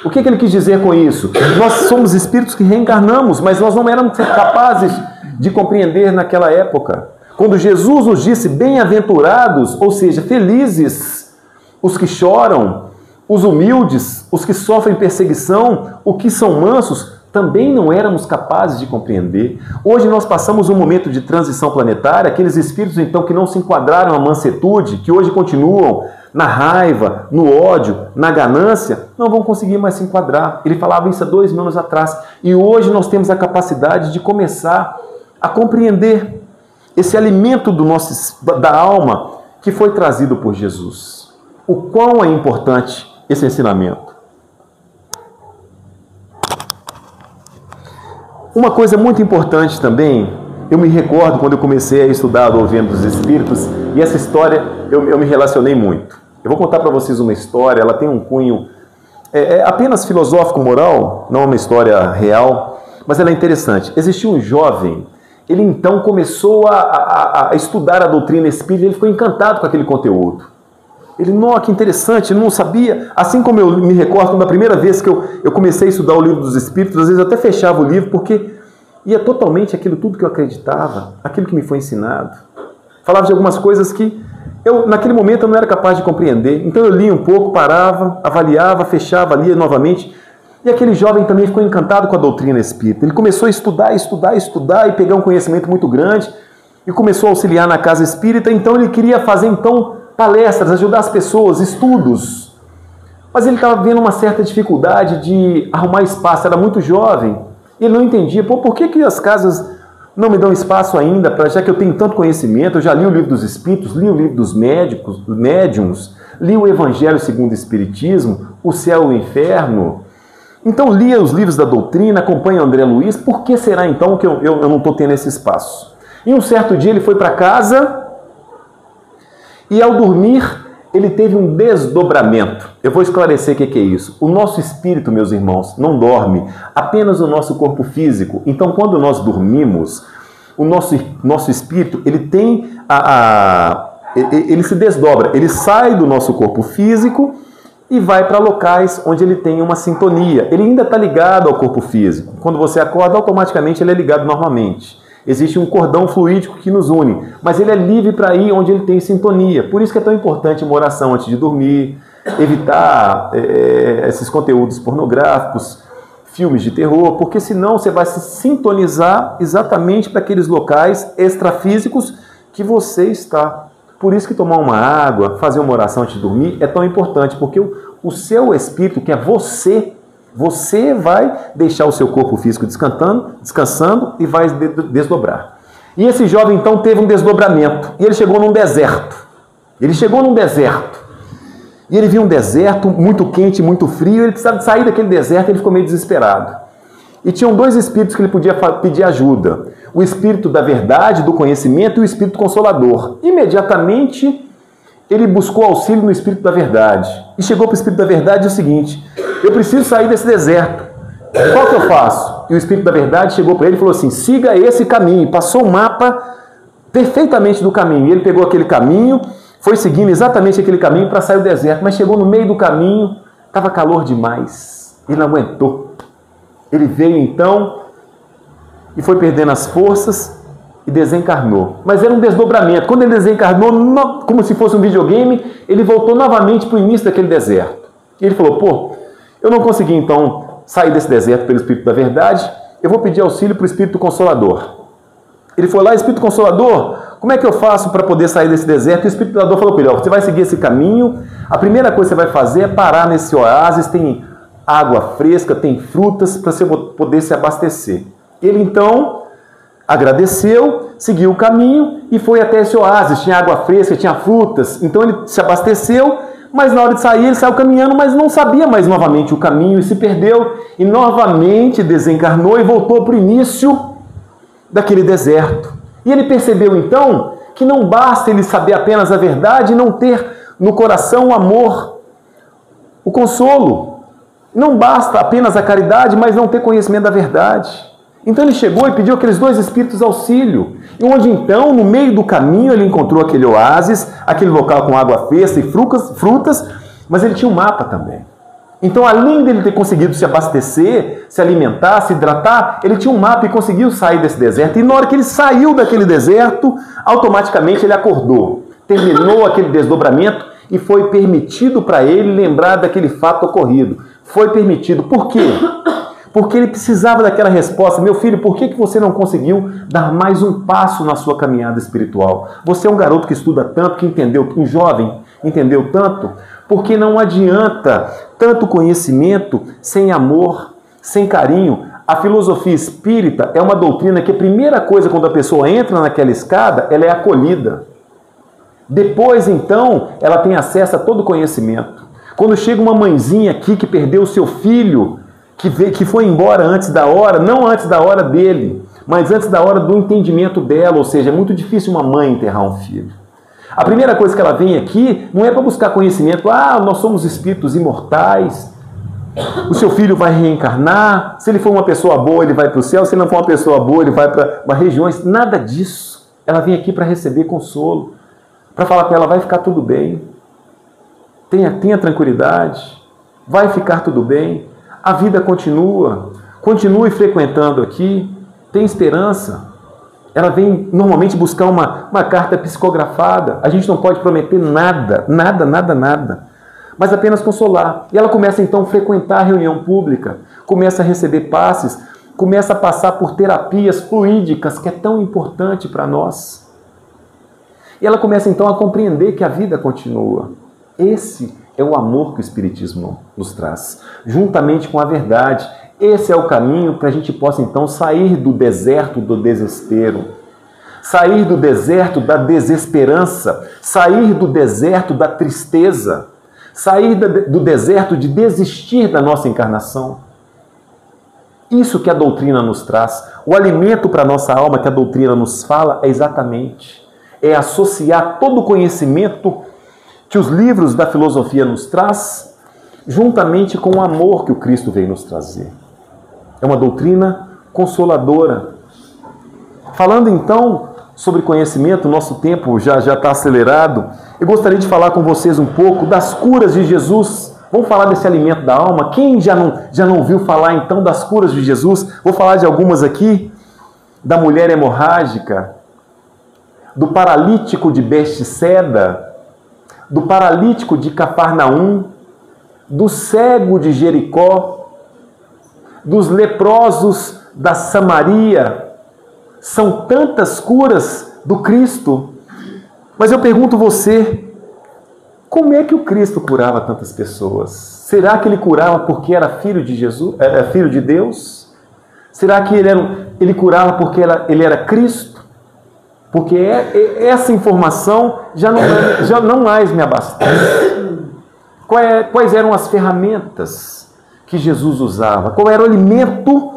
A: O que ele quis dizer com isso? Nós somos espíritos que reencarnamos, mas nós não éramos capazes de compreender naquela época. Quando Jesus nos disse bem-aventurados, ou seja, felizes, os que choram, os humildes, os que sofrem perseguição, os que são mansos, também não éramos capazes de compreender. Hoje nós passamos um momento de transição planetária, aqueles espíritos então que não se enquadraram na mansuetude, que hoje continuam na raiva, no ódio, na ganância, não vão conseguir mais se enquadrar. Ele falava isso há 2000 anos atrás. E hoje nós temos a capacidade de começar a compreender esse alimento da alma que foi trazido por Jesus. O quão é importante esse ensinamento. Uma coisa muito importante também, eu me recordo quando eu comecei a estudar a doutrina dos Espíritos, e essa história eu me relacionei muito. Eu vou contar para vocês uma história, ela tem um cunho apenas filosófico-moral, não uma história real, mas ela é interessante. Existia um jovem, ele então começou a estudar a doutrina espírita, ele ficou encantado com aquele conteúdo. Ele, nossa, que interessante, eu não sabia. Assim como eu me recordo, da primeira vez que eu comecei a estudar o livro dos Espíritos, às vezes eu até fechava o livro, porque ia totalmente aquilo tudo que eu acreditava, aquilo que me foi ensinado. Falava de algumas coisas que naquele momento eu não era capaz de compreender. Então eu lia um pouco, parava, avaliava, fechava, lia novamente. E aquele jovem também ficou encantado com a doutrina espírita. Ele começou a estudar e pegar um conhecimento muito grande e começou a auxiliar na casa espírita. Então ele queria fazer palestras, ajudar as pessoas, estudos. Mas ele estava vendo uma certa dificuldade de arrumar espaço, era muito jovem. Ele não entendia, por que as casas não me dão espaço ainda, já que eu tenho tanto conhecimento, eu já li o livro dos Espíritos, li o livro dos médiuns, li o Evangelho segundo o Espiritismo, o Céu e o Inferno. Então lia os livros da doutrina, acompanha André Luiz, por que será então que eu não estou tendo esse espaço? E um certo dia ele foi para casa e ao dormir ele teve um desdobramento. Eu vou esclarecer o que é isso. O nosso espírito, meus irmãos, não dorme, apenas o nosso corpo físico. Então quando nós dormimos, o nosso espírito ele tem ele se desdobra, ele sai do nosso corpo físico e vai para locais onde ele tem uma sintonia. Ele ainda está ligado ao corpo físico. Quando você acorda, automaticamente ele é ligado normalmente. Existe um cordão fluídico que nos une, mas ele é livre para ir onde ele tem sintonia. Por isso que é tão importante uma oração antes de dormir, evitar esses conteúdos pornográficos, filmes de terror, porque senão você vai se sintonizar exatamente para aqueles locais extrafísicos que você está. Por isso que tomar uma água, fazer uma oração antes de dormir é tão importante, porque o seu espírito, que é você vai deixar o seu corpo físico descansando e vai desdobrar. E esse jovem então teve um desdobramento, e ele chegou num deserto. E ele viu um deserto muito quente, muito frio, ele precisava de sair daquele deserto, ele ficou meio desesperado. E tinham dois espíritos que ele podia pedir ajuda. O espírito da verdade, do conhecimento e o espírito consolador. Imediatamente, ele buscou auxílio no espírito da verdade. E chegou para o espírito da verdade o seguinte: eu preciso sair desse deserto. Qual que eu faço? E o Espírito da Verdade chegou para ele e falou assim, siga esse caminho. Passou o mapa perfeitamente do caminho. E ele pegou aquele caminho, foi seguindo exatamente aquele caminho para sair do deserto. Mas chegou no meio do caminho, estava calor demais. Ele não aguentou. Ele veio então e foi perdendo as forças e desencarnou. Mas era um desdobramento. Quando ele desencarnou, como se fosse um videogame, ele voltou novamente para o início daquele deserto. E ele falou, pô, eu não consegui então sair desse deserto pelo Espírito da Verdade, eu vou pedir auxílio para o Espírito Consolador. Ele foi lá, Espírito Consolador, como é que eu faço para poder sair desse deserto? E o Espírito Consolador falou para ele, ó, você vai seguir esse caminho, a primeira coisa que você vai fazer é parar nesse oásis, tem água fresca, tem frutas, para você poder se abastecer. Ele então agradeceu, seguiu o caminho e foi até esse oásis, tinha água fresca, tinha frutas, então ele se abasteceu, mas na hora de sair ele saiu caminhando, mas não sabia mais novamente o caminho e se perdeu e novamente desencarnou e voltou para o início daquele deserto. E ele percebeu então que não basta ele saber apenas a verdade e não ter no coração o amor, o consolo. Não basta apenas a caridade, mas não ter conhecimento da verdade. Então ele chegou e pediu aqueles dois espíritos auxílio, e onde então, no meio do caminho, ele encontrou aquele oásis, aquele local com água fresca e frutas, mas ele tinha um mapa também. Então, além dele ter conseguido se abastecer, se alimentar, se hidratar, ele tinha um mapa e conseguiu sair desse deserto. E na hora que ele saiu daquele deserto, automaticamente ele acordou, terminou aquele desdobramento e foi permitido para ele lembrar daquele fato ocorrido. Foi permitido. Por quê? Porque ele precisava daquela resposta. Meu filho, por que você não conseguiu dar mais um passo na sua caminhada espiritual? Você é um garoto que estuda tanto, que entendeu, um jovem, entendeu tanto, porque não adianta tanto conhecimento sem amor, sem carinho. A filosofia espírita é uma doutrina que a primeira coisa quando a pessoa entra naquela escada, ela é acolhida. Depois, então, ela tem acesso a todo o conhecimento. Quando chega uma mãezinha aqui que perdeu o seu filho, que foi embora antes da hora, não antes da hora dele, mas antes da hora do entendimento dela, ou seja, é muito difícil uma mãe enterrar um filho. A primeira coisa que ela vem aqui não é para buscar conhecimento, nós somos espíritos imortais, o seu filho vai reencarnar, se ele for uma pessoa boa ele vai para o céu, se ele não for uma pessoa boa ele vai para regiões, nada disso. Ela vem aqui para receber consolo, para falar com ela, vai ficar tudo bem, tenha tranquilidade, vai ficar tudo bem. A vida continua, continue frequentando aqui, tem esperança. Ela vem normalmente buscar uma carta psicografada. A gente não pode prometer nada, mas apenas consolar. E ela começa então a frequentar a reunião pública, começa a receber passes, começa a passar por terapias fluídicas, que é tão importante para nós. E ela começa então a compreender que a vida continua. Esse é o amor que o Espiritismo nos traz, juntamente com a verdade. Esse é o caminho para a gente possa então sair do deserto do desespero, sair do deserto da desesperança, sair do deserto da tristeza, sair do deserto de desistir da nossa encarnação. Isso que a doutrina nos traz. O alimento para a nossa alma que a doutrina nos fala é associar todo o conhecimento que os livros da filosofia nos traz, juntamente com o amor que o Cristo veio nos trazer. É uma doutrina consoladora. Falando então sobre conhecimento, nosso tempo já está acelerado, eu gostaria de falar com vocês um pouco das curas de Jesus. Vamos falar desse alimento da alma. Quem já não ouviu falar então das curas de Jesus? Vou falar de algumas aqui. Da mulher hemorrágica, do paralítico de Betsaida, do paralítico de Cafarnaum, do cego de Jericó, dos leprosos da Samaria. São tantas curas do Cristo. Mas eu pergunto você, como é que o Cristo curava tantas pessoas? Será que ele curava porque era filho de Jesus, filho de Deus? Será que ele curava porque ele era Cristo? Porque essa informação já não mais me abastece. Quais eram as ferramentas que Jesus usava? Qual era o alimento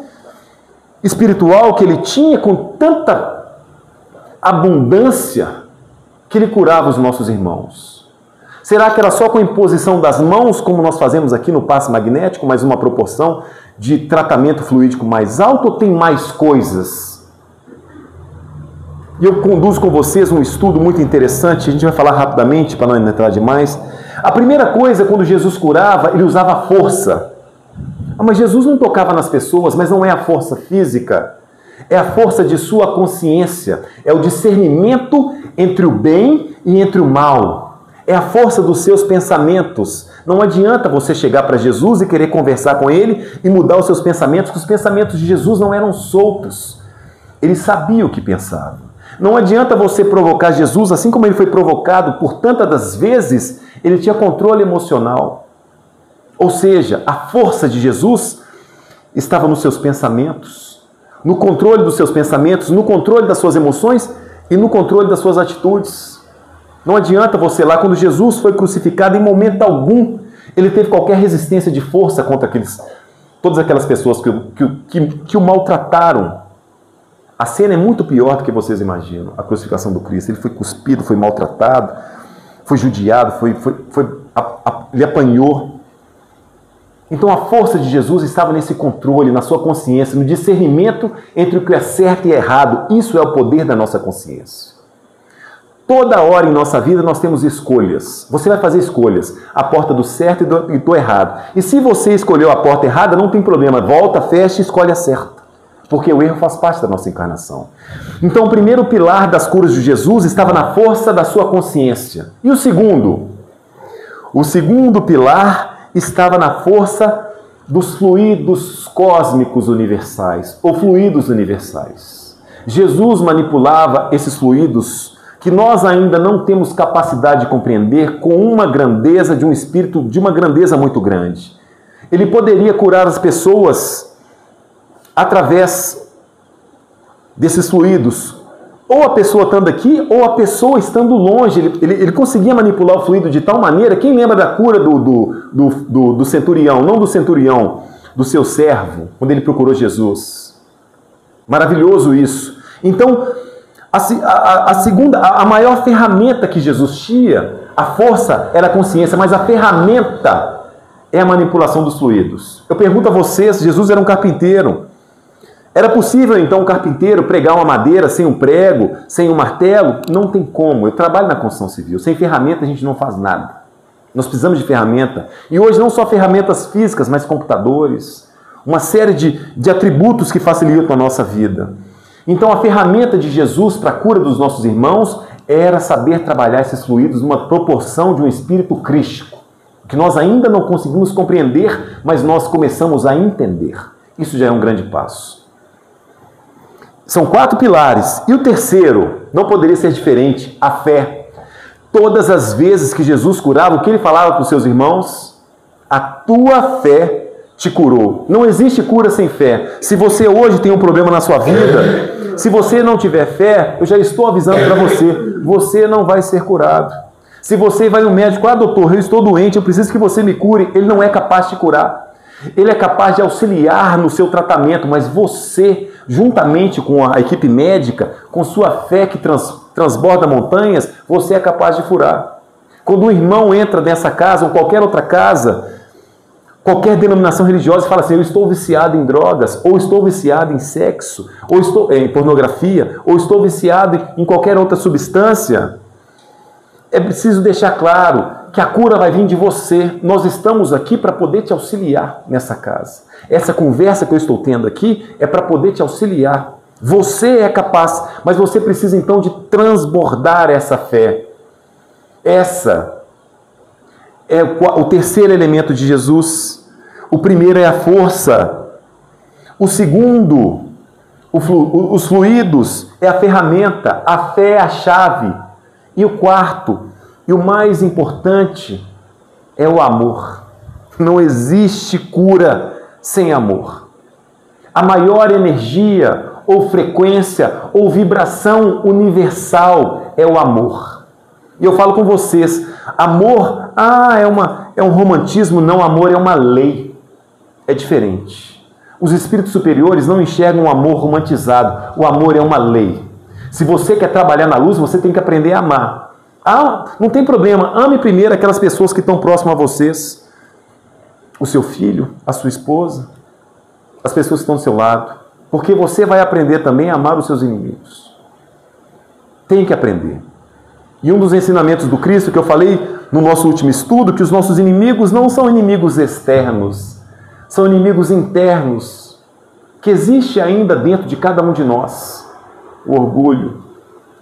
A: espiritual que ele tinha com tanta abundância que ele curava os nossos irmãos? Será que era só com a imposição das mãos, como nós fazemos aqui no passe magnético, mas uma proporção de tratamento fluídico mais alto ou tem mais coisas? E eu conduzo com vocês um estudo muito interessante, a gente vai falar rapidamente para não entrar demais. A primeira coisa, quando Jesus curava, ele usava a força. Mas Jesus não tocava nas pessoas, mas não é a força física, é a força de sua consciência, é o discernimento entre o bem e entre o mal, é a força dos seus pensamentos. Não adianta você chegar para Jesus e querer conversar com ele e mudar os seus pensamentos, porque os pensamentos de Jesus não eram soltos, ele sabia o que pensava. Não adianta você provocar Jesus, assim como ele foi provocado por tantas das vezes, ele tinha controle emocional. Ou seja, a força de Jesus estava nos seus pensamentos, no controle dos seus pensamentos, no controle das suas emoções e no controle das suas atitudes. Não adianta você lá, quando Jesus foi crucificado, em momento algum, ele teve qualquer resistência de força contra todas aquelas pessoas que o maltrataram. A cena é muito pior do que vocês imaginam, a crucificação do Cristo. Ele foi cuspido, foi maltratado, foi judiado, ele apanhou. Então a força de Jesus estava nesse controle, na sua consciência, no discernimento entre o que é certo e errado. Isso é o poder da nossa consciência. Toda hora em nossa vida nós temos escolhas. Você vai fazer escolhas, a porta do certo e do errado. E se você escolheu a porta errada, não tem problema, volta, fecha e escolhe a certa. Porque o erro faz parte da nossa encarnação. Então o primeiro pilar das curas de Jesus estava na força da sua consciência. E o segundo? O segundo pilar estava na força dos fluidos cósmicos universais, ou fluidos universais. Jesus manipulava esses fluidos que nós ainda não temos capacidade de compreender, com uma grandeza de um espírito, de uma grandeza muito grande. Ele poderia curar as pessoas através desses fluidos, ou a pessoa estando aqui, ou a pessoa estando longe. Ele conseguia manipular o fluido de tal maneira. Quem lembra da cura do centurião, não do centurião, do seu servo, quando ele procurou Jesus? Maravilhoso isso. Então, a maior ferramenta que Jesus tinha, a força era a consciência, mas a ferramenta é a manipulação dos fluidos. Eu pergunto a vocês, Jesus era um carpinteiro. Era possível, então, um carpinteiro pregar uma madeira sem um prego, sem um martelo? Não tem como. Eu trabalho na construção civil. Sem ferramenta a gente não faz nada. Nós precisamos de ferramenta. E hoje não só ferramentas físicas, mas computadores. Uma série de atributos que facilitam a nossa vida. Então a ferramenta de Jesus para a cura dos nossos irmãos era saber trabalhar esses fluidos numa proporção de um espírito crístico. Que nós ainda não conseguimos compreender, mas nós começamos a entender. Isso já é um grande passo. São 4 pilares. E o terceiro, não poderia ser diferente, a fé. Todas as vezes que Jesus curava, o que ele falava para os seus irmãos? A tua fé te curou. Não existe cura sem fé. Se você hoje tem um problema na sua vida, se você não tiver fé, eu já estou avisando para você não vai ser curado. Se você vai no médico, doutor, eu estou doente, eu preciso que você me cure, ele não é capaz de curar. Ele é capaz de auxiliar no seu tratamento, mas você, juntamente com a equipe médica, com sua fé que transborda montanhas, você é capaz de curar. Quando um irmão entra nessa casa ou qualquer outra casa, qualquer denominação religiosa, fala assim: eu estou viciado em drogas, ou estou viciado em sexo, ou estou em pornografia, ou estou viciado em qualquer outra substância, é preciso deixar claro que a cura vai vir de você. Nós estamos aqui para poder te auxiliar nessa casa. Essa conversa que eu estou tendo aqui é para poder te auxiliar. Você é capaz, mas você precisa então de transbordar essa fé. Essa é o terceiro elemento de Jesus. O primeiro é a força. O segundo, os fluidos, é a ferramenta. A fé é a chave. E o quarto, e o mais importante, é o amor. Não existe cura sem amor. A maior energia, ou frequência, ou vibração universal é o amor. E eu falo com vocês, amor, é um romantismo. Não, amor é uma lei. É diferente. Os espíritos superiores não enxergam o amor romantizado. O amor é uma lei. Se você quer trabalhar na luz, você tem que aprender a amar. Não tem problema. Ame primeiro aquelas pessoas que estão próximas a vocês. O seu filho, a sua esposa. as pessoas que estão do seu lado, porque você vai aprender também a amar os seus inimigos. Tem que aprender. E um dos ensinamentos do Cristo que eu falei no nosso último estudo, que os nossos inimigos não são inimigos externos, são inimigos internos, que existe ainda dentro de cada um de nós. O orgulho,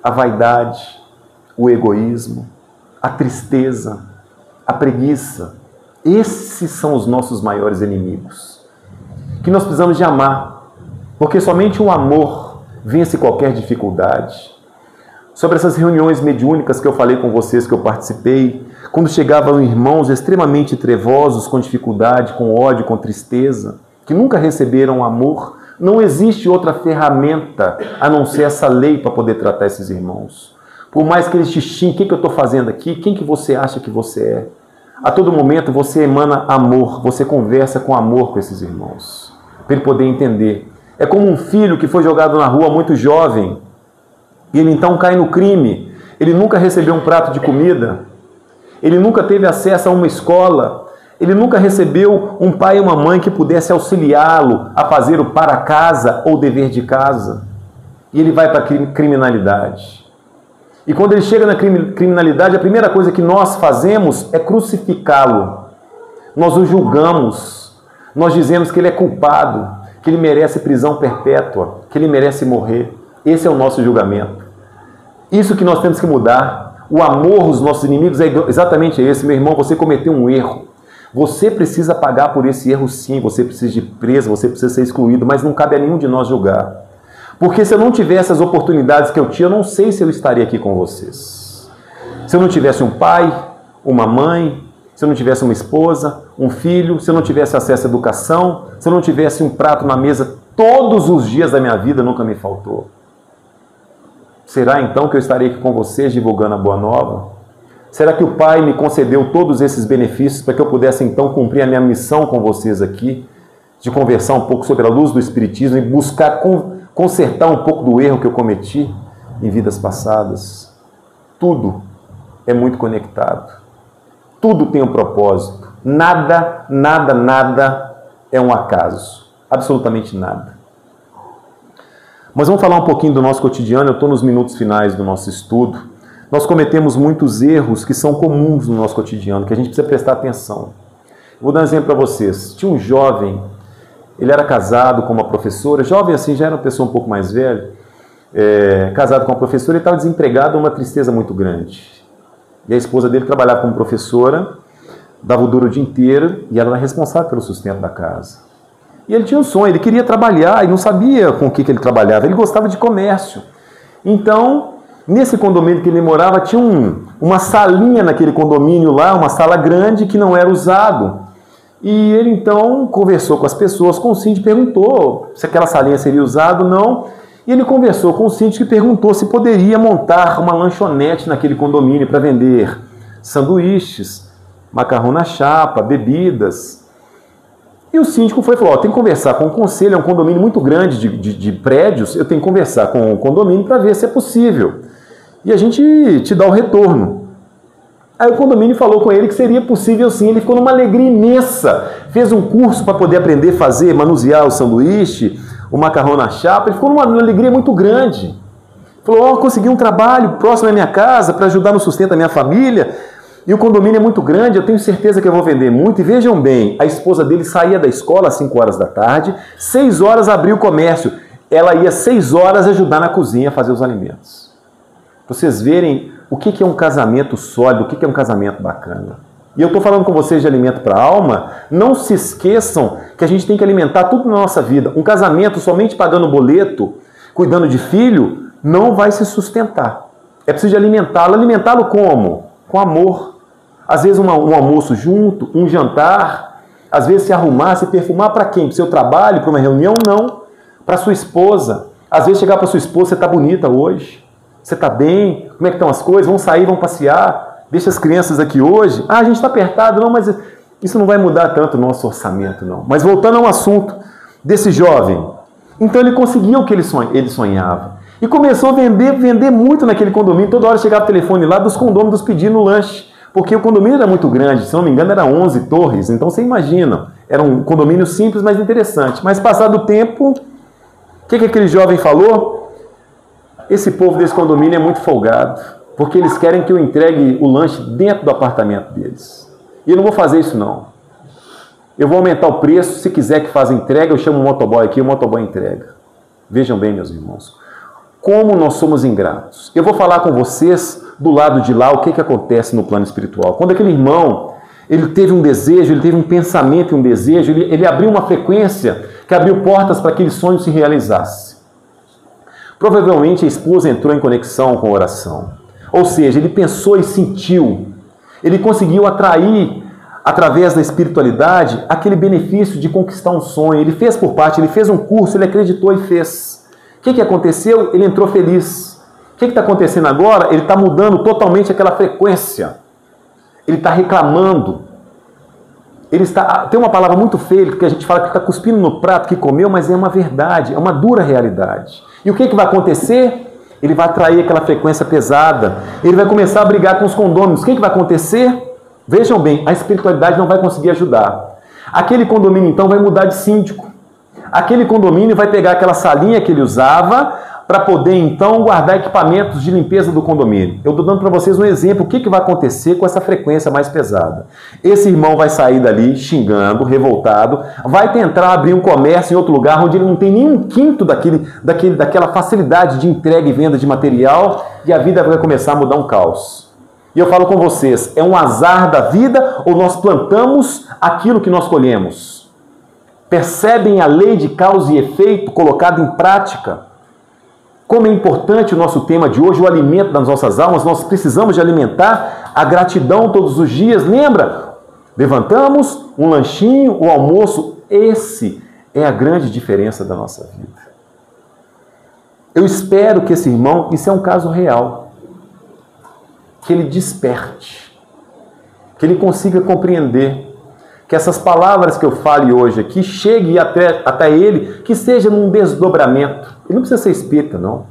A: a vaidade, o egoísmo, a tristeza, a preguiça. Esses são os nossos maiores inimigos, que nós precisamos de amar, porque somente o amor vence qualquer dificuldade. Sobre essas reuniões mediúnicas que eu falei com vocês, que eu participei, quando chegavam irmãos extremamente trevosos, com dificuldade, com ódio, com tristeza, que nunca receberam amor, não existe outra ferramenta a não ser essa lei para poder tratar esses irmãos. Por mais que eles te xinguem, o que eu estou fazendo aqui? Quem que você acha que você é? A todo momento você emana amor, você conversa com amor com esses irmãos, para ele poder entender. É como um filho que foi jogado na rua muito jovem, e ele então cai no crime. Ele nunca recebeu um prato de comida, ele nunca teve acesso a uma escola, ele nunca recebeu um pai e uma mãe que pudesse auxiliá-lo a fazer o para casa ou dever de casa. E ele vai para a criminalidade. E quando ele chega na criminalidade, a primeira coisa que nós fazemos é crucificá-lo. Nós o julgamos, nós dizemos que ele é culpado, que ele merece prisão perpétua, que ele merece morrer. Esse é o nosso julgamento. Isso que nós temos que mudar. O amor aos nossos inimigos é exatamente esse. Meu irmão, você cometeu um erro. Você precisa pagar por esse erro sim. Você precisa de presa, você precisa ser excluído, mas não cabe a nenhum de nós julgar. Porque se eu não tivesse as oportunidades que eu tinha, eu não sei se eu estaria aqui com vocês. Se eu não tivesse um pai, uma mãe, se eu não tivesse uma esposa, um filho, se eu não tivesse acesso à educação, se eu não tivesse um prato na mesa todos os dias da minha vida, nunca me faltou. Será então que eu estarei aqui com vocês divulgando a Boa Nova? Será que o Pai me concedeu todos esses benefícios para que eu pudesse então cumprir a minha missão com vocês aqui, de conversar um pouco sobre a luz do Espiritismo e buscar consertar um pouco do erro que eu cometi em vidas passadas? Tudo é muito conectado. Tudo tem um propósito. Nada, nada, nada é um acaso. Absolutamente nada. Mas vamos falar um pouquinho do nosso cotidiano. Eu estou nos minutos finais do nosso estudo. Nós cometemos muitos erros que são comuns no nosso cotidiano, que a gente precisa prestar atenção. Vou dar um exemplo para vocês. Tinha um jovem, ele era casado com uma professora, jovem assim, já era uma pessoa um pouco mais velha, casado com uma professora e estava desempregado, uma tristeza muito grande. E a esposa dele trabalhava como professora, dava o duro o dia inteiro e ela era responsável pelo sustento da casa. E ele tinha um sonho, ele queria trabalhar e não sabia com o que ele trabalhava, ele gostava de comércio. Então, nesse condomínio que ele morava, tinha uma salinha naquele condomínio lá, uma sala grande que não era usado. E ele então conversou com as pessoas, com o síndico, perguntou se aquela salinha seria usada ou não. E ele conversou com o síndico e perguntou se poderia montar uma lanchonete naquele condomínio para vender sanduíches, macarrão na chapa, bebidas. E o síndico foi e falou, tem que conversar com o conselho, é um condomínio muito grande de prédios, eu tenho que conversar com o condomínio para ver se é possível. E a gente te dá o retorno. Aí o condomínio falou com ele que seria possível sim, ele ficou numa alegria imensa, fez um curso para poder aprender a fazer, manusear o sanduíche, o macarrão na chapa, ele ficou numa alegria muito grande. Falou, consegui um trabalho próximo da minha casa para ajudar no sustento da minha família, e o condomínio é muito grande, eu tenho certeza que eu vou vender muito. E vejam bem, a esposa dele saía da escola às 5 horas da tarde, 6 horas abria o comércio, ela ia 6 horas ajudar na cozinha a fazer os alimentos. Vocês verem o que é um casamento sólido, o que é um casamento bacana. E eu estou falando com vocês de alimento para a alma, não se esqueçam que a gente tem que alimentar tudo na nossa vida. Um casamento somente pagando boleto, cuidando de filho, não vai se sustentar. É preciso de alimentá-lo. Alimentá-lo como? Com amor. Às vezes um almoço junto, um jantar, às vezes se arrumar, se perfumar para quem? Para o seu trabalho, para uma reunião? Não. Para sua esposa. Às vezes chegar para sua esposa, você está bonita hoje. Você está bem? Como é que estão as coisas? Vamos sair, vamos passear? Deixa as crianças aqui hoje? A gente está apertado. Não, mas isso não vai mudar tanto o nosso orçamento, não. Mas voltando ao assunto desse jovem. Então ele conseguiu o que ele sonhava. E começou a vender muito naquele condomínio. Toda hora chegava o telefone lá dos condôminos pedindo lanche. Porque o condomínio era muito grande. Se não me engano, era 11 torres. Então você imagina. Era um condomínio simples, mas interessante. Mas passado o tempo, o que aquele jovem falou? Esse povo desse condomínio é muito folgado, porque eles querem que eu entregue o lanche dentro do apartamento deles. E eu não vou fazer isso não. Eu vou aumentar o preço, se quiser que faça entrega, eu chamo o motoboy aqui, o motoboy entrega. Vejam bem, meus irmãos, como nós somos ingratos. Eu vou falar com vocês do lado de lá o que acontece no plano espiritual. Quando aquele irmão, ele teve um desejo, ele teve um pensamento e um desejo, ele abriu uma frequência que abriu portas para que aquele sonho se realizasse. Provavelmente a esposa entrou em conexão com a oração. Ou seja, ele pensou e sentiu. Ele conseguiu atrair, através da espiritualidade, aquele benefício de conquistar um sonho. Ele fez por parte, ele fez um curso, ele acreditou e fez. O que aconteceu? Ele entrou feliz. O que está acontecendo agora? Ele está mudando totalmente aquela frequência. Ele está reclamando. Tem uma palavra muito feia que a gente fala que está cuspindo no prato que comeu, mas é uma verdade, é uma dura realidade. E o que vai acontecer? Ele vai atrair aquela frequência pesada. Ele vai começar a brigar com os condôminos. O que vai acontecer? Vejam bem, a espiritualidade não vai conseguir ajudar. Aquele condomínio, então, vai mudar de síndico. Aquele condomínio vai pegar aquela salinha que ele usava para poder, então, guardar equipamentos de limpeza do condomínio. Eu estou dando para vocês um exemplo. O que vai acontecer com essa frequência mais pesada? Esse irmão vai sair dali xingando, revoltado, vai tentar abrir um comércio em outro lugar onde ele não tem nem um quinto daquela facilidade de entrega e venda de material, e a vida vai começar a mudar um caos. E eu falo com vocês, é um azar da vida ou nós plantamos aquilo que nós colhemos? Percebem a lei de causa e efeito colocada em prática? Como é importante o nosso tema de hoje, o alimento das nossas almas. Nós precisamos de alimentar a gratidão todos os dias. Lembra? Levantamos um lanchinho, o almoço. Esse é a grande diferença da nossa vida. Eu espero que esse irmão, isso é um caso real, que ele desperte, que ele consiga compreender, que essas palavras que eu fale hoje aqui cheguem até ele, que seja num desdobramento. Ele não precisa ser espírita, não.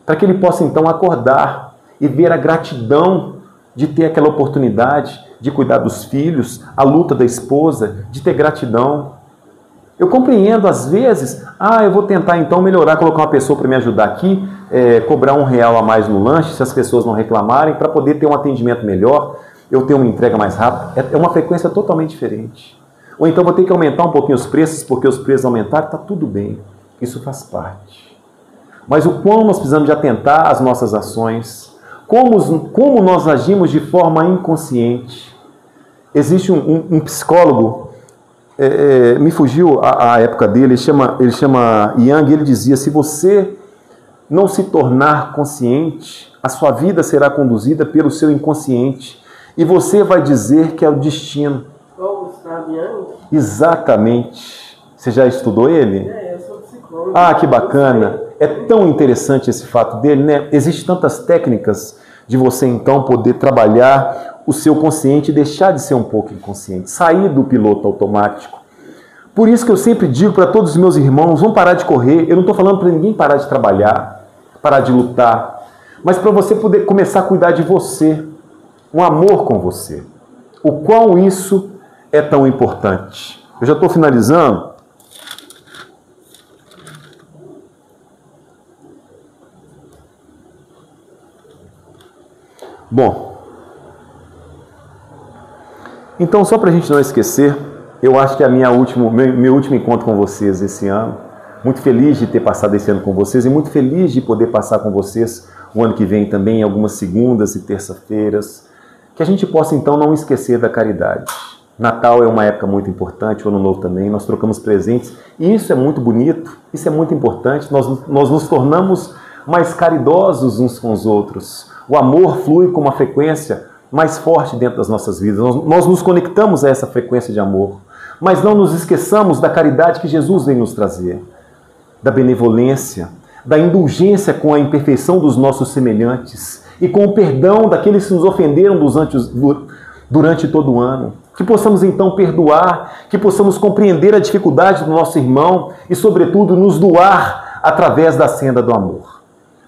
A: Para que ele possa então acordar e ver a gratidão de ter aquela oportunidade de cuidar dos filhos, a luta da esposa, de ter gratidão. Eu compreendo, às vezes, eu vou tentar então melhorar, colocar uma pessoa para me ajudar aqui, cobrar R$1 a mais no lanche, se as pessoas não reclamarem, para poder ter um atendimento melhor, eu ter uma entrega mais rápida. É uma frequência totalmente diferente. Ou então vou ter que aumentar um pouquinho os preços, porque os preços aumentaram, está tudo bem. Isso faz parte. Mas o quão nós precisamos de atentar às nossas ações, como nós agimos de forma inconsciente. Existe um psicólogo, me fugiu a época dele, ele chama Yang, ele dizia, se você não se tornar consciente, a sua vida será conduzida pelo seu inconsciente e você vai dizer que é o destino.
B: Qual Gustavo Yang?
A: Exatamente. Você já estudou ele?
B: Eu sou psicólogo.
A: Que bacana. É tão interessante esse fato dele, né? Existem tantas técnicas de você então poder trabalhar o seu consciente e deixar de ser um pouco inconsciente, sair do piloto automático. Por isso que eu sempre digo para todos os meus irmãos, vamos parar de correr. Eu não estou falando para ninguém parar de trabalhar, parar de lutar, mas para você poder começar a cuidar de você, um amor com você. O qual isso é tão importante. Eu já estou finalizando. Bom, então só para a gente não esquecer, eu acho que é meu último encontro com vocês esse ano. Muito feliz de ter passado esse ano com vocês e muito feliz de poder passar com vocês o ano que vem também, em algumas segundas e terça-feiras. Que a gente possa então não esquecer da caridade. Natal é uma época muito importante, o Ano Novo também, nós trocamos presentes e isso é muito bonito, isso é muito importante, nós nos tornamos mais caridosos uns com os outros. O amor flui com uma frequência mais forte dentro das nossas vidas. Nós nos conectamos a essa frequência de amor. Mas não nos esqueçamos da caridade que Jesus vem nos trazer. Da benevolência, da indulgência com a imperfeição dos nossos semelhantes e com o perdão daqueles que nos ofenderam durante todo o ano. Que possamos então perdoar, que possamos compreender a dificuldade do nosso irmão e, sobretudo, nos doar através da senda do amor.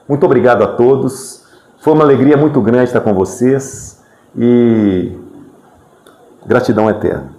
A: Muito obrigado a todos. Foi uma alegria muito grande estar com vocês e gratidão eterna.